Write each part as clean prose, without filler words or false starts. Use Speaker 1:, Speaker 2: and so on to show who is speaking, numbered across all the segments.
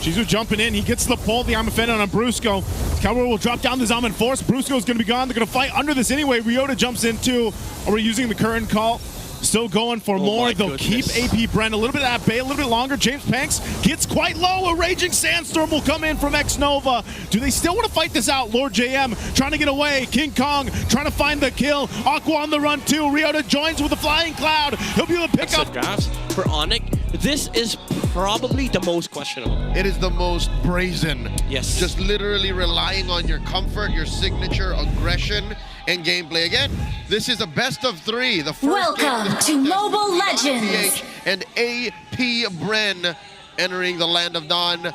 Speaker 1: Shizu jumping in. He gets the pull. The arm offended on Brusco. Cowboy will drop down the Zaman Force. Brusco's going to be gone. They're going to fight under this anyway. Ryota jumps in too. Are we using the current call? Still going for more. They'll keep Apbren a little bit at bay, a little bit longer. James Panks gets quite low. A Raging Sandstorm will come in from X-Nova. Do they still want to fight this out? Lord JM trying to get away. King Kong trying to find the kill. Aqua on the run too. Ryota joins with a Flying Cloud. He'll be able to pick up.
Speaker 2: Drafts for Onic. This is probably the most questionable.
Speaker 3: It is the most brazen.
Speaker 2: Yes.
Speaker 3: Just literally relying on your comfort, your signature, aggression, and gameplay. Again, this is a best of 3. The first
Speaker 4: Welcome to Mobile Legends.
Speaker 3: And Apbren entering the Land of Dawn.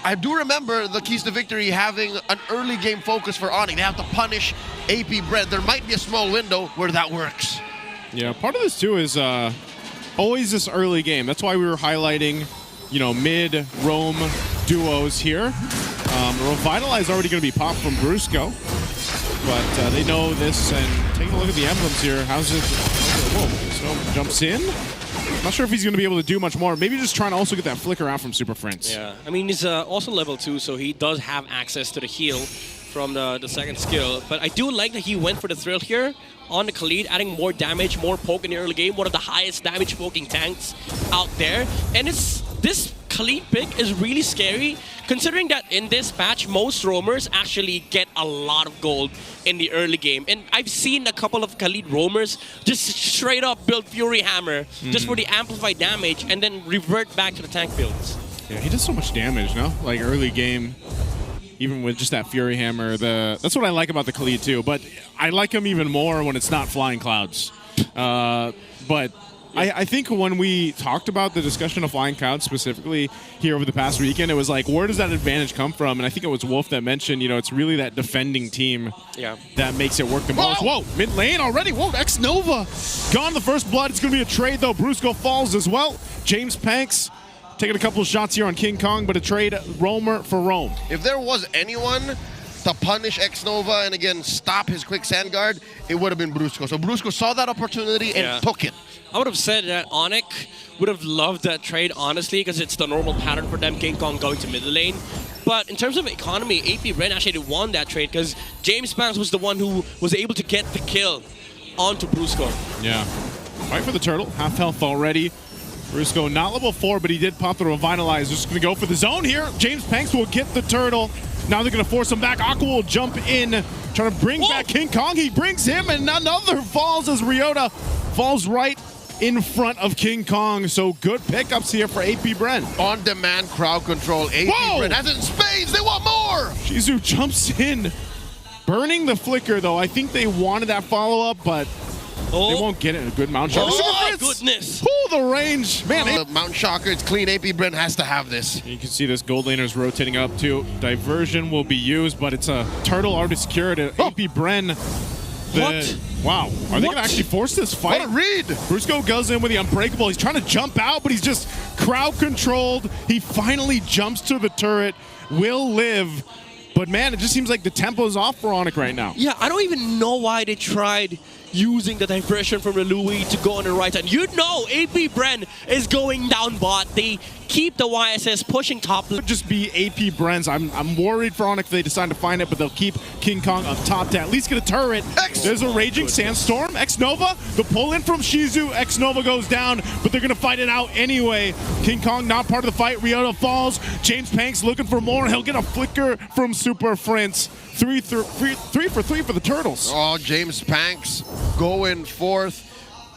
Speaker 3: I do remember the keys to victory having an early game focus for Onic. They have to punish Apbren. There might be a small window where that works.
Speaker 1: Yeah, part of this too is always this early game. That's why we were highlighting, you know, mid-roam duos here. Revitalize already going to be popped from Brusco, but they know this. And taking a look at the emblems here, how's it? Whoa, Snow jumps in. Not sure if he's going to be able to do much more. Maybe just trying to also get that flicker out from Super Prince.
Speaker 2: Yeah, I mean, he's also level 2, so he does have access to the heal from the second skill. But I do like that he went for the thrill here on the Khalid, adding more damage, more poke in the early game. One of the highest damage poking tanks out there. And this Khalid pick is really scary, considering that in this patch, most roamers actually get a lot of gold in the early game. And I've seen a couple of Khalid roamers just straight up build Fury Hammer just for the amplified damage and then revert back to the tank builds.
Speaker 1: Yeah, he does so much damage, no? Like early game, even with just that Fury Hammer. That's what I like about the Khalid too, but I like him even more when it's not Flying Clouds. But I think when we talked about the discussion of Flying Clouds specifically here over the past weekend, it was like, where does that advantage come from? And I think it was Wolf that mentioned, you know, it's really that defending team that makes it work the most. Whoa, mid lane already. Whoa, X-Nova gone the first blood. It's going to be a trade though. Brusco falls as well. James Panks taking a couple of shots here on King Kong, but a trade roamer for roam.
Speaker 3: If there was anyone to punish X-Nova and again stop his quick sand guard, it would have been Brusco. So Brusco saw that opportunity and took it.
Speaker 2: I would have said that Onic would have loved that trade, honestly, because it's the normal pattern for them, King Kong going to middle lane. But in terms of economy, Apbren actually won that trade because James Panks was the one who was able to get the kill onto Brusco.
Speaker 1: Yeah. Fight for the turtle. Half health already. Brusco not level 4, but he did pop the Revitalize. Just going to go for the zone here. James Panks will get the turtle. Now they're going to force him back. Aqua will jump in, trying to bring back King Kong. He brings him, and another falls as Ryota falls right in front of King Kong. So good pickups here for Apbren.
Speaker 3: On-demand crowd control. Apbren has it in spades. They want more.
Speaker 1: Shizu jumps in, burning the flicker, though. I think they wanted that follow-up, but they won't get it. A good Mount Shocker.
Speaker 2: Oh, goodness.
Speaker 1: The range. Man,
Speaker 3: Mount Shocker, it's clean. Apbren has to have this.
Speaker 1: You can see this gold laner's rotating up, too. Diversion will be used, but it's a turtle already secured. Apbren.
Speaker 2: What?
Speaker 1: Wow. Are they going to actually force this fight?
Speaker 3: What a read.
Speaker 1: Brusco goes in with the Unbreakable. He's trying to jump out, but he's just crowd controlled. He finally jumps to the turret. Will live. But man, it just seems like the tempo is off for Onic right now.
Speaker 2: Yeah, I don't even know why they tried using the diversion from the Louis to go on the right side. You know Apbren is going down bot. They keep the YSS pushing top.
Speaker 1: It would just be Apbren's. I'm worried for Onic if they decide to find it, but they'll keep King Kong up top to at least get a turret. There's a Raging Sandstorm. X-Nova, the pull in from Shizu. X-Nova goes down, but they're going to fight it out anyway. King Kong not part of the fight. Ryota falls. James Panks looking for more. He'll get a flicker from Super Prince. 3 for 3 for the Turtles.
Speaker 3: Oh, James Panks going forth,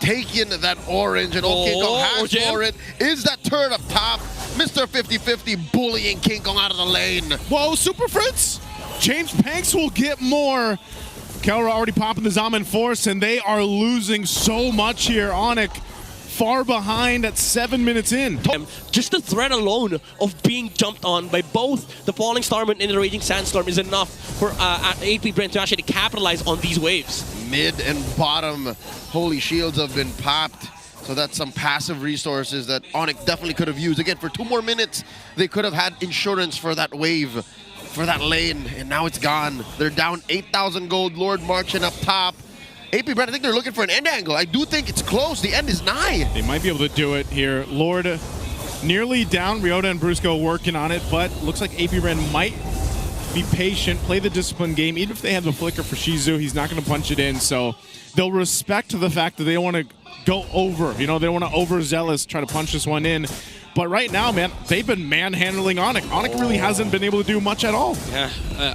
Speaker 3: taking that orange, and King Kong has for it. Is that turret up top? Mr. 50-50 bullying King Kong out of the lane.
Speaker 1: Whoa, Super Prince! James Panks will get more. Kelra already popping the Zaman Force, and they are losing so much here. Onic far behind at 7 minutes in.
Speaker 2: Just the threat alone of being jumped on by both the Falling Starman and the Raging Sandstorm is enough for Apbren to actually capitalize on these waves.
Speaker 3: Mid and bottom holy shields have been popped, so that's some passive resources that Onic definitely could have used. Again, for 2 more minutes, they could have had insurance for that wave, for that lane, and now it's gone. They're down 8,000 gold. Lord marching up top. Apbren, I think they're looking for an end angle. I do think it's close. The end is nigh.
Speaker 1: They might be able to do it here. Lord nearly down. Ryota and Brusco working on it, but looks like Apbren might be patient, play the discipline game. Even if they have the flicker for Shizu, he's not going to punch it in. So they'll respect the fact that they don't want to go over. You know, they don't want to overzealous try to punch this one in. But right now, man, they've been manhandling Onic. Onic really hasn't been able to do much at all.
Speaker 2: Yeah,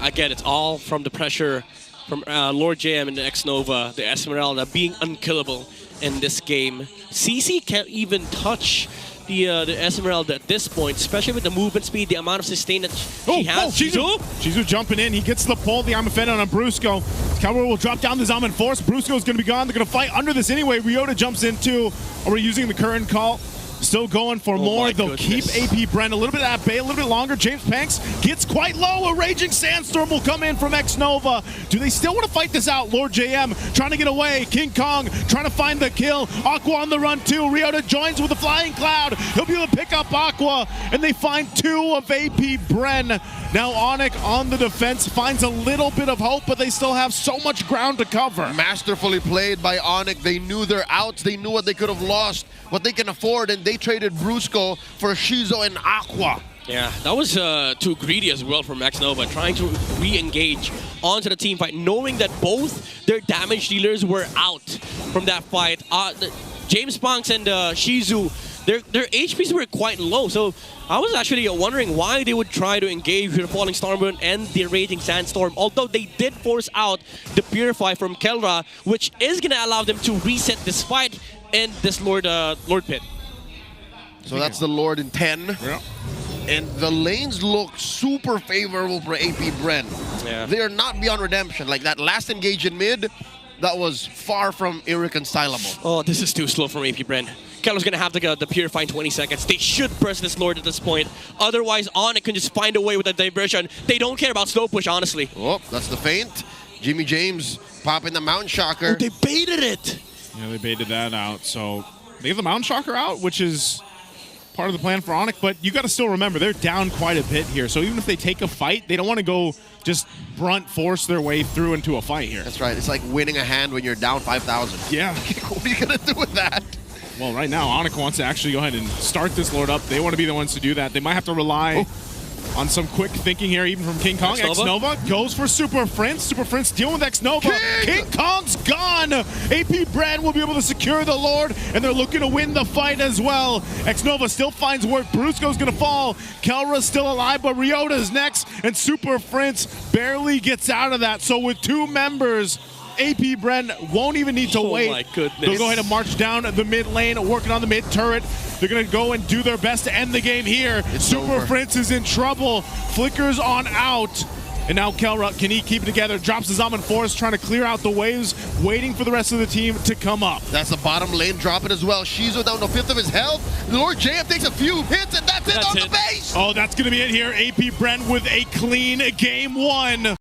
Speaker 2: again, it's all from the pressure from Lord JM and the X-Nova, the Esmeralda being unkillable in this game. CC can't even touch the Esmeralda at this point, especially with the movement speed, the amount of sustain that she has.
Speaker 1: Shizu jumping in. He gets the pull. The Arm offended on Brusco. Cowboy will drop down the Zaman Force. Brusco's going to be gone. They're going to fight under this anyway. Ryota jumps in too. Are we using the current call? Still going for more. They'll keep Apbren a little bit at bay, a little bit longer. James Panks gets quite low. A Raging Sandstorm will come in from X-Nova. Do they still want to fight this out? Lord JM trying to get away. King Kong trying to find the kill. Aqua on the run too. Ryota joins with a Flying Cloud. He'll be able to pick up Aqua, and they find 2 of Apbren. Now Onic on the defense finds a little bit of hope, but they still have so much ground to cover.
Speaker 3: Masterfully played by Onic. They knew their outs. They knew what they could have lost, what they can afford, and they traded Brusco for Shizu and Aqua.
Speaker 2: Yeah, that was too greedy as well from X-Nova, trying to re-engage onto the team fight, knowing that both their damage dealers were out from that fight. James Panks and Shizu, their HPs were quite low, so I was actually wondering why they would try to engage with the Falling Stormwind and the Raging Sandstorm, although they did force out the Purify from Kelra, which is going to allow them to reset this fight and this Lord Pit.
Speaker 3: So that's the Lord in 10.
Speaker 1: Yeah.
Speaker 3: And the lanes look super favorable for Apbren.
Speaker 2: Yeah.
Speaker 3: They are not beyond redemption. Like that last engage in mid, that was far from irreconcilable.
Speaker 2: Oh, this is too slow from Apbren. Keller's going to have to get the Purify in 20 seconds. They should burst this Lord at this point. Otherwise, Onic can just find a way with a diversion. They don't care about slow push, honestly.
Speaker 3: Oh, that's the feint. Jimmy James popping the Mount Shocker.
Speaker 2: Oh, they baited it.
Speaker 1: Yeah, they baited that out. So they have the Mount Shocker out, which is part of the plan for Onic, but you got to still remember they're down quite a bit here. So even if they take a fight, they don't want to go just brunt force their way through into a fight here.
Speaker 3: That's right. It's like winning a hand when you're down 5,000.
Speaker 1: Yeah.
Speaker 3: What are you going to do with that?
Speaker 1: Well, right now, Onic wants to actually go ahead and start this Lord up. They want to be the ones to do that. They might have to rely on some quick thinking here, even from King Kong. X-Nova goes for Super Prince. Super Prince dealing with X-Nova. King Kong's gone. Apbren will be able to secure the Lord, and they're looking to win the fight as well. X-Nova still finds work. Brusco's going to fall. Kelra's still alive, but Ryota's next, and Super Prince barely gets out of that. So with 2 members, Apbren won't even need to wait.
Speaker 2: Oh my goodness.
Speaker 1: They'll go ahead and march down the mid lane, working on the mid turret. They're going to go and do their best to end the game here. Super Prince is in trouble. Flickers on out. And now Kelra, can he keep it together? Drops the Zaman Force, trying to clear out the waves, waiting for the rest of the team to come up.
Speaker 3: That's the bottom lane dropping as well. Shizu down to 5th of his health. Lord JM takes a few hits, and that's it on the base.
Speaker 1: Oh, that's going to be it here. Apbren with a clean game 1.